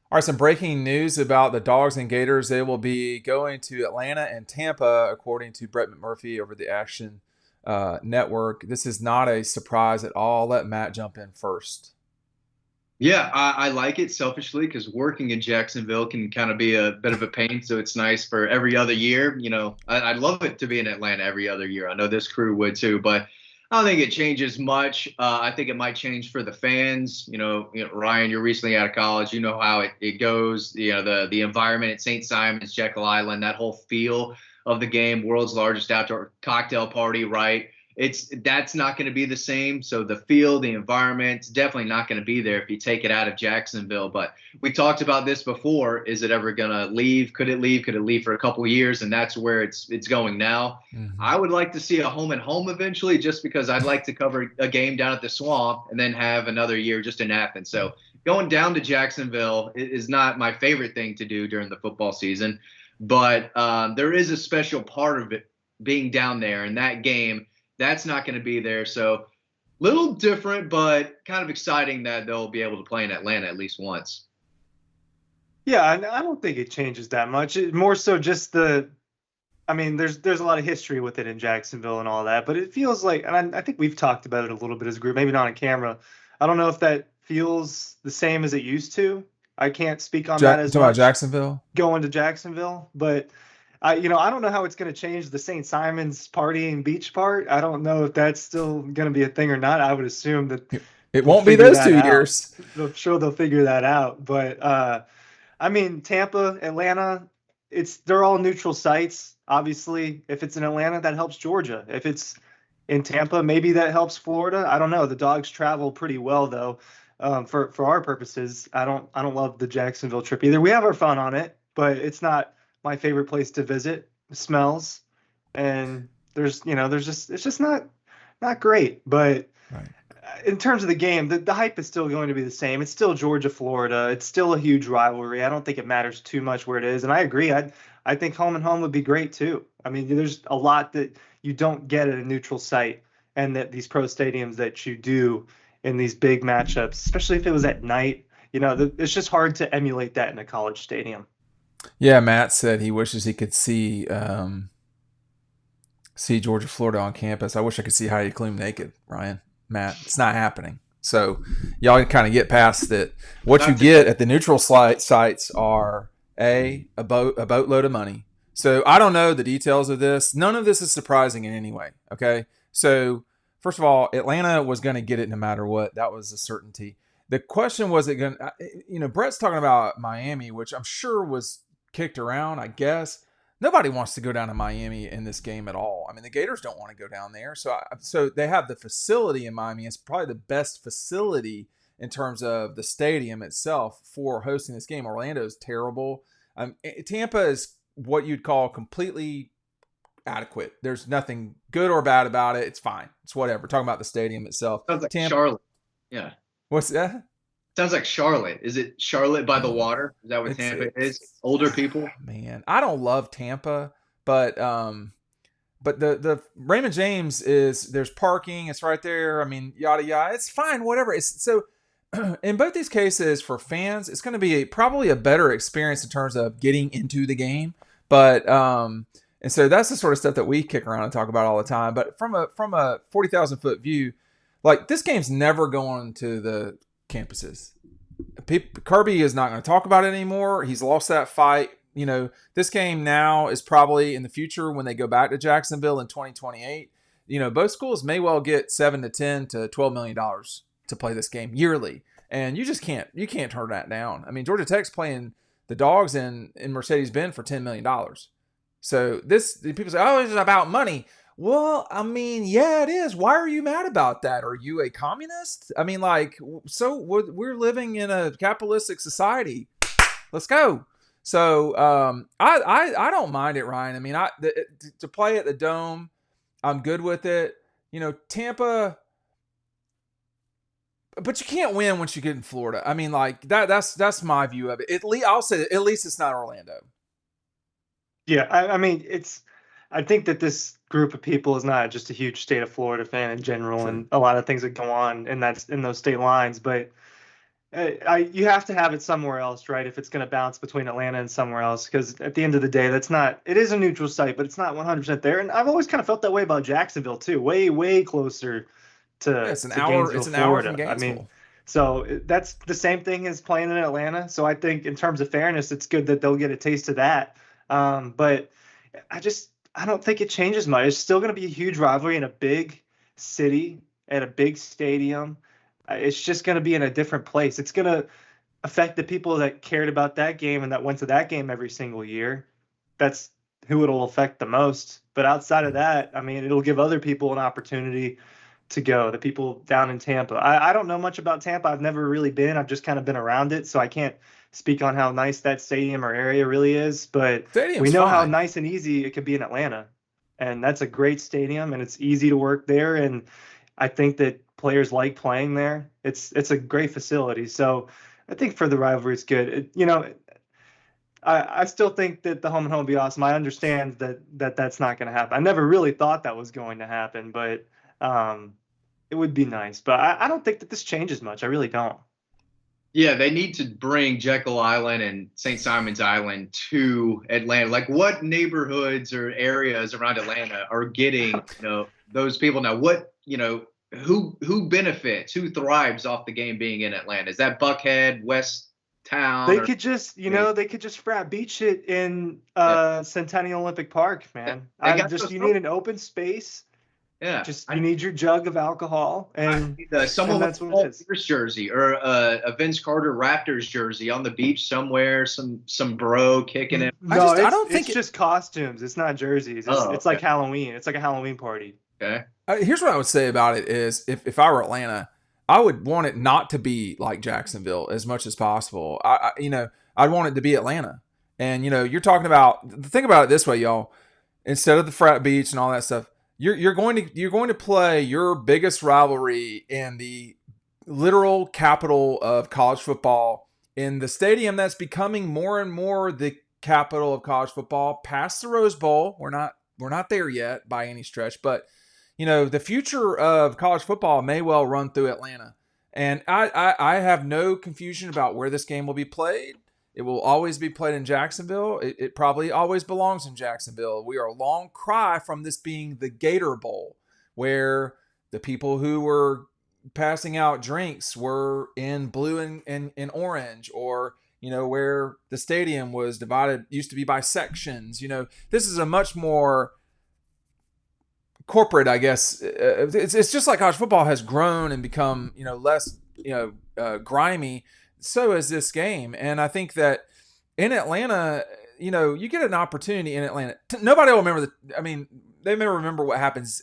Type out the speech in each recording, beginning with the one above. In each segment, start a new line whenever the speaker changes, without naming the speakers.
All right, some breaking news about the Dogs and Gators. They will be going to Atlanta and Tampa, according to Brett McMurphy over the Action Network. This is not a surprise at all. I'll let Matt jump in first.
Yeah, I like it selfishly because working in Jacksonville can kind of be a bit of a pain. So it's nice for every other year. I'd love it to be in Atlanta every other year. I know this crew would too, but I don't think it changes much. I think it might change for the fans. Ryan, you're recently out of college. You know how it goes. The environment at St. Simon's, Jekyll Island, that whole feel of the game, world's largest outdoor cocktail party, right? That's not going to be the same. So the feel, the environment, definitely not going to be there if you take it out of Jacksonville. But we talked about this before. Is it ever going to leave? Could it leave? Could it leave for a couple of years? And that's where it's going now.
Mm-hmm.
I would like to see a home and home eventually, just because I'd like to cover a game down at the Swamp and then have another year just in Athens. So going down to Jacksonville is not my favorite thing to do during the football season, but there is a special part of it being down there, and that game that's not going to be there. So little different, but kind of exciting that they'll be able to play in Atlanta at least once.
Yeah, I don't think it changes that much. More so just I mean, there's a lot of history with it in Jacksonville and all that, but it feels like, and I think we've talked about it a little bit as a group, maybe not on camera. I don't know if that feels the same as it used to. I can't speak on that as
Talking about
much
Jacksonville?
going to Jacksonville, but I don't know how it's going to change the St. Simon's partying beach part. I don't know if that's still going to be a thing or not. I would assume that
It
they'll
won't be
figure
those
that
two
out.
years.
I'm sure they'll figure that out, but I mean, Tampa, Atlanta, they're all neutral sites. Obviously, if it's in Atlanta, that helps Georgia. If it's in Tampa, maybe that helps Florida. I don't know. The Dogs travel pretty well though. For our purposes, I don't love the Jacksonville trip either. We have our fun on it, but it's not my favorite place to visit. It smells, and there's just it's just not great. But
Right.
in terms of the game, the hype is still going to be the same. It's still Georgia, Florida. It's still a huge rivalry. I don't think it matters too much where it is. And I agree. I think home and home would be great too. I mean, there's a lot that you don't get at a neutral site, and that these pro stadiums that you do in these big matchups, especially if it was at night. It's just hard to emulate that in a college stadium.
Yeah, Matt said he wishes he could see Georgia, Florida on campus. I wish I could see Heidi Klum naked, Ryan. Matt, it's not happening. So y'all can kind of get past that. What you
Not to,
get at the neutral sites are a boatload of money. So I don't know the details of this. None of this is surprising in any way. Okay. So first of all, Atlanta was going to get it no matter what. That was a certainty. The question was it going to, Brett's talking about Miami, which I'm sure was kicked around, I guess. Nobody wants to go down to Miami in this game at all. I mean, the Gators don't want to go down there. So they have the facility in Miami. It's probably the best facility in terms of the stadium itself for hosting this game. Orlando's terrible. Tampa is what you'd call completely adequate. There's nothing good or bad about it. It's fine. It's whatever. Talking about the stadium itself.
sounds like
Tampa,
Charlotte. Yeah.
what's that?
Sounds like Charlotte. Is it Charlotte by the
Oh,
water? Is that what
it's
Tampa is?
it's
Older people?
man. I don't love Tampa, but the Raymond James is there's parking. It's right there. I mean, yada yada. It's fine. Whatever. It's so. In both these cases, for fans, it's going to be probably a better experience in terms of getting into the game. But and so that's the sort of stuff that we kick around and talk about all the time. But from a 40,000 foot view, like this game's never going to the campuses. Kirby is not going to talk about it anymore. He's lost that fight. This game now is probably in the future when they go back to Jacksonville in 2028. Both schools may well get 7 to 10 to $12 million to play this game yearly, and you can't turn that down. I mean, Georgia Tech's playing the Dogs in Mercedes-Benz for $10 million. So people say, oh, it's about money. Well, I mean, yeah, it is. Why are you mad about that? Are you a communist? I mean, like, so we're living in a capitalistic society. Let's go. So I don't mind it, Ryan. I mean, to play at the Dome, I'm good with it. Tampa, but you can't win once you get in Florida. I mean, like that's my view of it. I'll say at least it's not Orlando.
Yeah, I mean, I think that this group of people is not just a huge state of Florida fan in general,
True.
and a lot of things that go on in those state lines. But You have to have it somewhere else, right? If it's going to bounce between Atlanta and somewhere else, because at the end of the day, it is a neutral site, but it's not 100% there. And I've always kind of felt that way about Jacksonville too, way, way closer
Yeah,
to Gainesville,
it's an hour from
Florida. I mean,
Gainesville.
so that's the same thing as playing in Atlanta. So I think in terms of fairness, it's good that they'll get a taste of that. But I don't think it changes much. It's still going to be a huge rivalry in a big city at a big stadium. It's just going to be in a different place. It's going to affect the people that cared about that game and that went to that game every single year. That's who it'll affect the most. But outside of that, I mean, it'll give other people an opportunity to go, the people down in Tampa. I don't know much about Tampa. I've never really been. I've just kind of been around it, so I can't speak on how nice that stadium or area really is. But we
Stadium's
know how
fine.
nice and easy it could be in Atlanta. And that's a great stadium, and it's easy to work there. And I think that players like playing there. It's a great facility. So I think for the rivalry, it's good. I still think that the home and home would be awesome. I understand that's not going to happen. I never really thought that was going to happen, but it would be nice. But I don't think that this changes much. I really don't.
Yeah, they need to bring Jekyll Island and St. Simon's Island to Atlanta. Like, what neighborhoods or areas around Atlanta are getting, those people now? What, who benefits, who thrives off the game being in Atlanta? Is that Buckhead, West Town?
They could just, they could just frat beach it in Centennial Olympic Park, man. You need an open space.
Yeah,
you need your jug of alcohol, and
someone
that's
with
what
a
it is.
Bears jersey or a Vince Carter Raptors jersey on the beach somewhere. Some bro kicking it.
No, I don't think it's just costumes. It's not jerseys. It's like Halloween. It's like a Halloween party.
Okay.
Here's what I would say about it is if I were Atlanta, I would want it not to be like Jacksonville as much as possible. I'd want it to be Atlanta. And you're talking about, think about it this way, y'all. Instead of the frat beach and all that stuff, you're going to play your biggest rivalry in the literal capital of college football, in the stadium that's becoming more and more the capital of college football, past the Rose Bowl. We're not there yet by any stretch, but the future of college football may well run through Atlanta. And I have no confusion about where this game will be played. It will always be played in Jacksonville. It probably always belongs in Jacksonville. We are a long cry from this being the Gator Bowl, where the people who were passing out drinks were in blue and orange, or where the stadium was divided, used to be by sections. This is a much more corporate, I guess. It's just like college football has grown and become less grimy. So is this game. And I think that in Atlanta, you get an opportunity in Atlanta. Nobody will remember they may remember what happens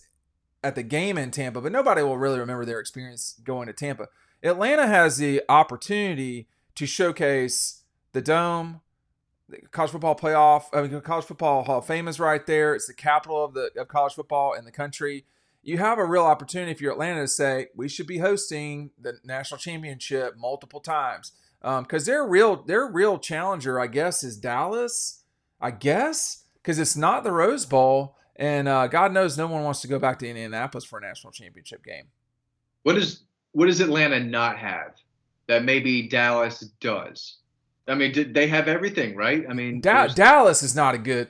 at the game in Tampa, but nobody will really remember their experience going to Tampa. Atlanta has the opportunity to showcase the Dome, the college football playoff. College football Hall of Fame is right there. It's the capital of college football in the country. You have a real opportunity if you're Atlanta to say, we should be hosting the national championship multiple times. Because their real challenger, I guess, is Dallas. I guess, because it's not the Rose Bowl, and God knows no one wants to go back to Indianapolis for a national championship game.
What does Atlanta not have that maybe Dallas does? They have everything, right?
Dallas is not a good.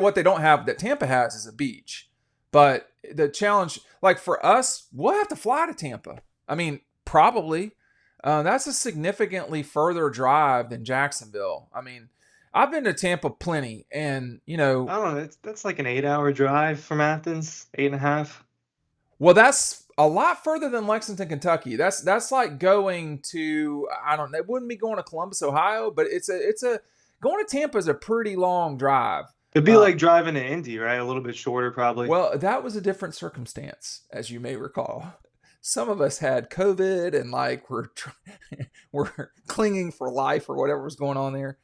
What they don't have that Tampa has is a beach. But the challenge, like for us, we'll have to fly to Tampa. Probably. That's a significantly further drive than Jacksonville. I've been to Tampa plenty, and
I don't know. That's like an 8-hour drive from Athens, 8.5.
Well, that's a lot further than Lexington, Kentucky. That's like going to, I don't know. It wouldn't be going to Columbus, Ohio, but it's a going to Tampa is a pretty long drive.
It'd be like driving to Indy, right? A little bit shorter, probably.
Well, that was a different circumstance, as you may recall. Some of us had COVID and we're clinging for life or whatever was going on there.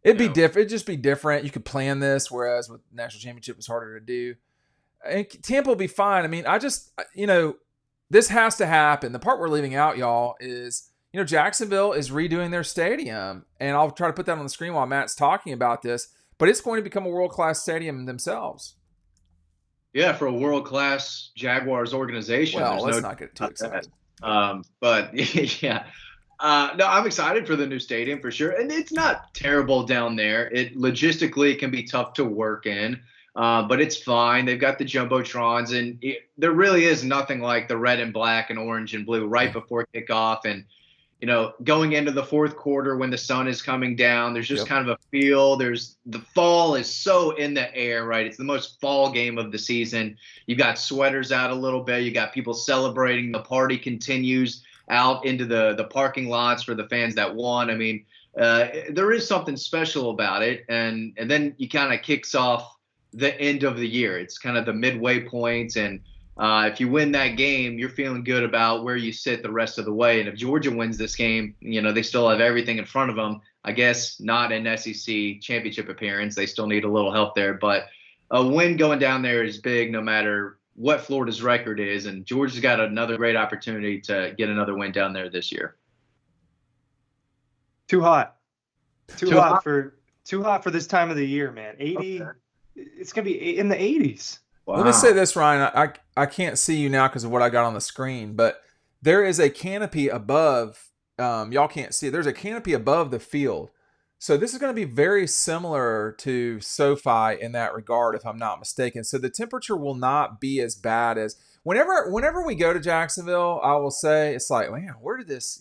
It'd be different. It'd just be different. You could plan this, whereas with national championship, it's harder to do. And Tampa will be fine. This has to happen. The part we're leaving out, y'all, is Jacksonville is redoing their stadium, and I'll try to put that on the screen while Matt's talking about this. But it's going to become a world-class stadium themselves.
Yeah, for a world-class Jaguars organization.
Well, let's not get too excited.
But yeah, no, I'm excited for the new stadium for sure, and it's not terrible down there. It logistically can be tough to work in, but it's fine. They've got the jumbotrons, and there really is nothing like the red and black and orange and blue right before kickoff, and going into the fourth quarter when the sun is coming down. There's just kind of a feel. The fall is so in the air, right? It's the most fall game of the season. You got sweaters out a little bit. You got people celebrating. The party continues out into the parking lots for the fans that won. I mean, there is something special about it. And then you kind of kicks off the end of the year. It's kind of the midway point, and if you win that game, you're feeling good about where you sit the rest of the way. And if Georgia wins this game, they still have everything in front of them. I guess not an SEC championship appearance. They still need a little help there. But a win going down there is big no matter what Florida's record is. And Georgia's got another great opportunity to get another win down there this year.
Too hot. Too hot for this time of the year, man. 80. Okay. It's going to be in the 80s.
Wow. Let me say this, Ryan. I can't see you now because of what I got on the screen, but there is a canopy above. Y'all can't see it. There's a canopy above the field. So this is going to be very similar to SoFi in that regard, if I'm not mistaken. So the temperature will not be as bad as whenever we go to Jacksonville. I will say it's like, man, where did this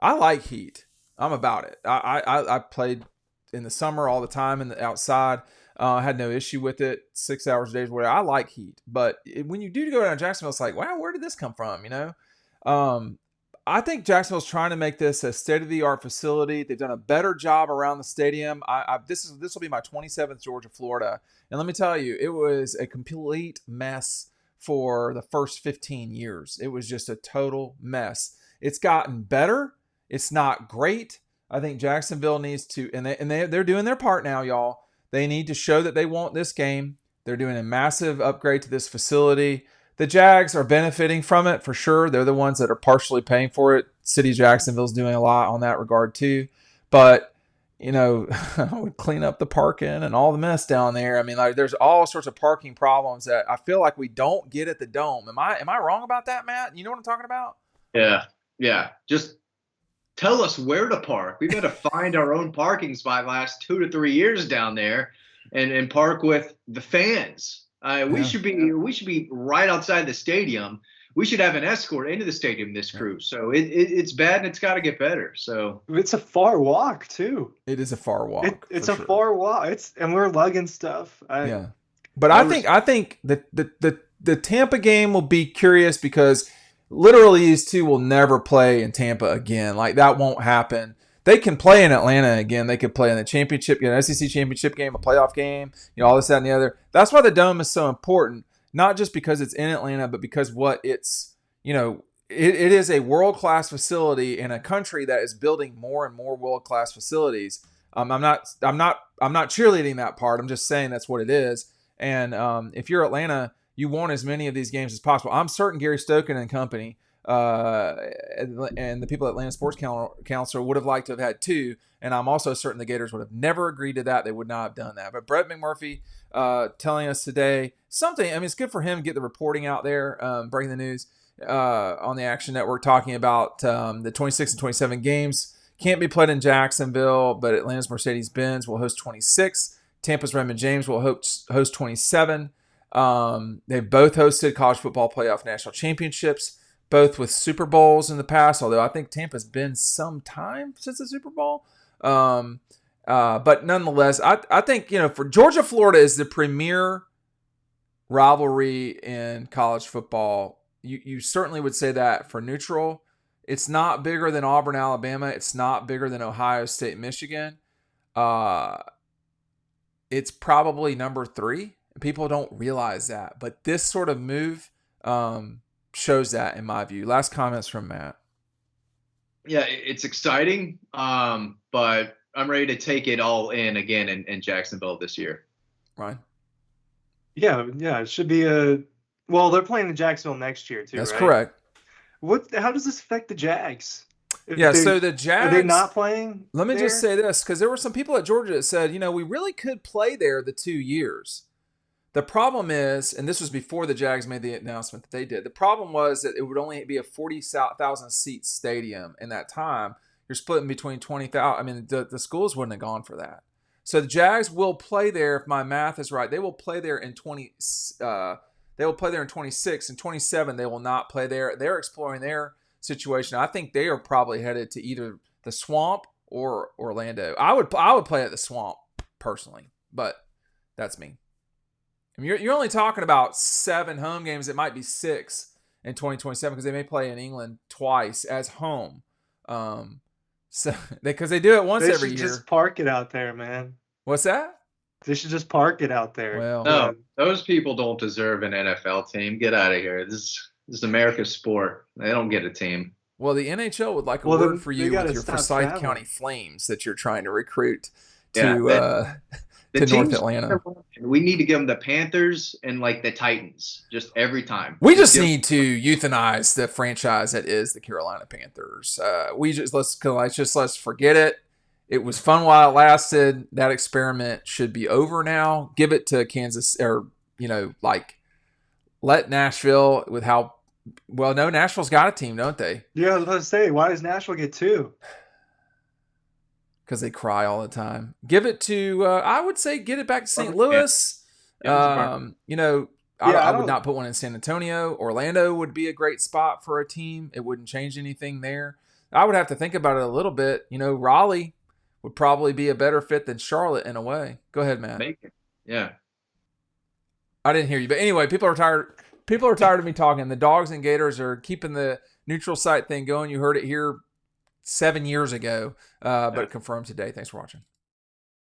I like heat. I'm about it. I played in the summer all the time in the outside. I had no issue with it. 6 hours a day, whatever. I like heat, but when you do go down to Jacksonville, it's like, wow, where did this come from? I think Jacksonville's trying to make this a state-of-the-art facility. They've done a better job around the stadium. This will be my 27th Georgia, Florida, and let me tell you, it was a complete mess for the first 15 years. It was just a total mess. It's gotten better. It's not great. I think Jacksonville needs to, and they're doing their part now, y'all. They need to show that they want this game. They're doing a massive upgrade to this facility. The Jags are benefiting from it for sure. They're the ones that are partially paying for it. City of Jacksonville's doing a lot on that regard too. But, I would clean up the parking and all the mess down there. I mean, there's all sorts of parking problems that I feel like we don't get at the Dome. Am I wrong about that, Matt? You know what I'm talking about?
Yeah. Just tell us where to park. We've got to find our own parking spot last 2 to 3 years down there and park with the fans. We should be right outside the stadium. We should have an escort into the stadium this cruise. So it's bad and it's got to get better. So
it's a far walk too.
It is a far walk.
It's a far walk. And we're lugging stuff.
But I think the Tampa game will be curious because literally these two will never play in Tampa again. That won't happen. They can play in Atlanta again. They could play in the championship, SEC championship game, a playoff game, all this, that, and the other. That's why the Dome is so important, not just because it's in Atlanta, but because it is a world-class facility in a country that is building more and more world-class facilities. I'm not cheerleading that part. I'm just saying that's what it is. And if you're Atlanta, you want as many of these games as possible. I'm certain Gary Stokan and company and the people at Atlanta Sports Council would have liked to have had 2, and I'm also certain the Gators would have never agreed to that. They would not have done that. But Brett McMurphy telling us today something. I mean, it's good for him to get the reporting out there, breaking the news on the Action Network, talking about the 26 and 27 games can't be played in Jacksonville, but Atlanta's Mercedes-Benz will host 26. Tampa's Raymond James will host 27. They've both hosted college football playoff national championships, both with Super Bowls in the past, although I think Tampa's been some time since the Super Bowl. But nonetheless, I think, for Georgia, Florida is the premier rivalry in college football. You certainly would say that for neutral. It's not bigger than Auburn, Alabama. It's not bigger than Ohio State, Michigan. It's probably number 3. People don't realize that. But this sort of move shows that, in my view. Last comments from Matt.
Yeah, it's exciting, but I'm ready to take it all in again in Jacksonville this year.
Right.
Yeah, it should be well, they're playing in Jacksonville next year too.
That's
right?
correct.
How does this affect the Jags?
So the Jags,
are they not playing?
Let me just say this, because there were some people at Georgia that said, we really could play there the 2 years. The problem is, and this was before the Jags made the announcement that they did, the problem was that it would only be a 40,000 seat stadium in that time. You're splitting between 20,000. I mean, the schools wouldn't have gone for that. So the Jags will play there, if my math is right. They will play there in 26. And 27, they will not play there. They're exploring their situation. I think they are probably headed to either the Swamp or Orlando. I would play at the Swamp personally, but that's me. I mean, you're only talking about 7 home games. It might be 6 in 2027 because they may play in England twice as home. So because they do it once every year.
They should just park it out there, man.
What's that?
They should just park it out there.
Well,
no, those people don't deserve an NFL team. Get out of here. This is America's sport. They don't get a team.
Well, the NHL would like a word for you with your Forsyth County Flames that you're trying to recruit to North Atlanta.
We need to give them the Panthers and like the Titans just every time.
We just need to euthanize the franchise that is the Carolina Panthers. Let's forget it. It was fun while it lasted. That experiment should be over now. Give it to Kansas, or let Nashville with how well. No, Nashville's got a team, don't they?
Yeah, I was about to say, why does Nashville get 2?
Because they cry all the time. Give it to, I would say, get it back to St. Louis. I would not put one in San Antonio. Orlando would be a great spot for a team. It wouldn't change anything there. I would have to think about it a little bit. Raleigh would probably be a better fit than Charlotte in a way. Go ahead, Matt.
Yeah.
I didn't hear you. But anyway, people are tired of me talking. The Dogs and Gators are keeping the neutral site thing going. You heard it here 7 years ago, but confirmed today. Thanks for watching.